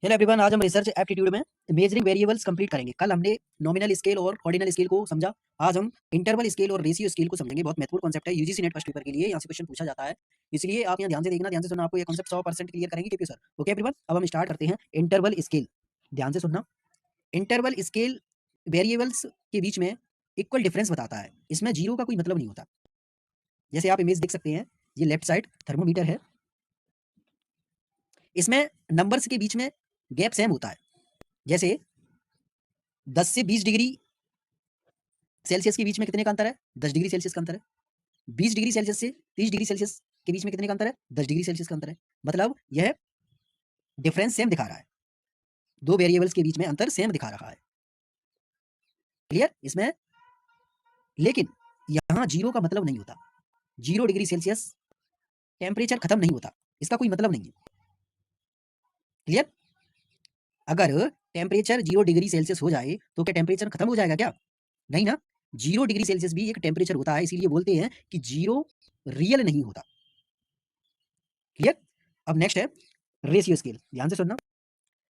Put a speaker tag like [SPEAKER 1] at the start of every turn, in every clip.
[SPEAKER 1] Hello everyone, आज हम research aptitude में मेजरिंग वेरिएबल्स कंप्लीट करेंगे। कल हमने नॉमिनल स्केल और ऑर्डिनल स्केल को समझा। आज हम इंटरवल स्केल और रेशियो स्केल को समझेंगे। बहुत महत्वपूर्ण कॉन्सेप्ट है, यूजीसी नेट फर्स्ट पेपर के लिए यहाँ से क्वेश्चन पूछा जाता है, इसलिए आप यहाँ ध्यान से देखना, ध्यान से सुनना। आपको ये कॉन्सेप्ट 100% क्लियर करेंगे केपी सर। ओके एवरीवन, अब हम स्टार्ट करते हैं। इंटरवल स्केल, ध्यान से सुनना। इंटरवल स्केल वेरिएबल्स के बीच में इक्वल डिफरेंस बताता है। इसमें जीरो का कोई मतलब नहीं होता। जैसे आप इमेज देख सकते हैं, ये लेफ्ट साइड थर्मोमीटर है, इसमें नंबर्स के बीच में गैप सेम होता है। जैसे 10 से 20 डिग्री सेल्सियस के बीच में कितने का अंतर है? 10 डिग्री सेल्सियस का अंतर है। 20 डिग्री सेल्सियस से 30 डिग्री सेल्सियस के बीच में कितने का अंतर है? 10 डिग्री सेल्सियस का अंतर है। मतलब यह डिफरेंस सेम दिखा रहा है, दो वेरिएबल्स के बीच में अंतर सेम दिखा रहा है। क्लियर इसमें? लेकिन यहां जीरो का मतलब नहीं होता। 0 डिग्री सेल्सियस टेम्परेचर खत्म नहीं होता, इसका कोई मतलब नहीं है। क्लियर? अगर टेम्परेचर 0 डिग्री सेल्सियस हो जाए तो क्या टेम्परेचर खत्म हो जाएगा क्या? नहीं ना। 0 डिग्री सेल्सियस भी एक टेम्परेचर होता है, इसीलिए बोलते हैं कि जीरो रियल नहीं होता। क्लियर? अब नेक्स्ट है रेशियो स्केल, ध्यान से सुनना।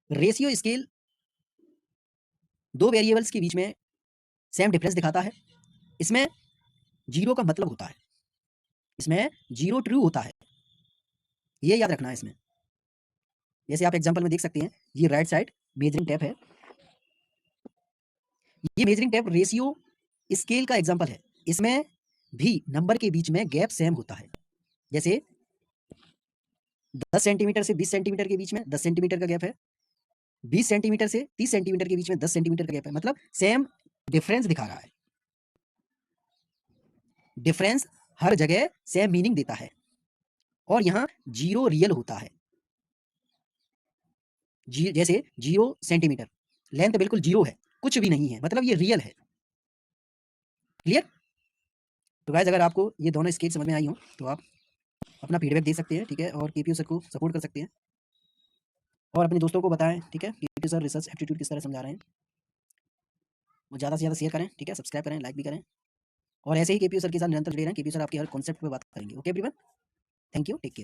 [SPEAKER 1] रेशियो स्केल दो वेरिएबल्स के बीच में सेम डिफरेंस दिखाता है। इसमें जीरो का मतलब होता है, इसमें जीरो ट्रू होता है, ये याद रखना है इसमें। जैसे आप एग्जांपल में देख सकते हैं, ये राइट साइड मेजरिंग टेप है, ये मेजरिंग टेप रेशियो स्केल का एग्जांपल है। इसमें भी नंबर के बीच में गैप सेम होता है। जैसे 10 सेंटीमीटर से 20 सेंटीमीटर के बीच में 10 सेंटीमीटर का गैप है, 20 सेंटीमीटर से 30 सेंटीमीटर के बीच में 10 सेंटीमीटर का गैप है। मतलब सेम डिफरेंस दिखा रहा है। डिफरेंस हर जगह सेम मीनिंग देता है, और यहां जीरो रियल होता है। जैसे 0 सेंटीमीटर लेंथ बिल्कुल जीरो है, कुछ भी नहीं है, मतलब ये रियल है। क्लियर? तो गाइस, अगर आपको ये दोनों स्केल समझ में आई हो तो आप अपना फीडबैक दे सकते हैं, ठीक है, और केपीयू सर को सपोर्ट कर सकते हैं और अपने दोस्तों को बताएं, ठीक है, केपीयू सर रिसर्च एप्टीट्यूड किस तरह समझा रहे हैं। वो ज़्यादा से ज़्यादा शेयर करें, ठीक है, सब्सक्राइब करें, लाइक भी करें, और ऐसे ही केपीयू सर के साथ निरंतर जुड़े रहें। केपीयू सर आपके हर कॉन्सेप्ट पे बात करेंगे। Okay everyone, thank you, take care.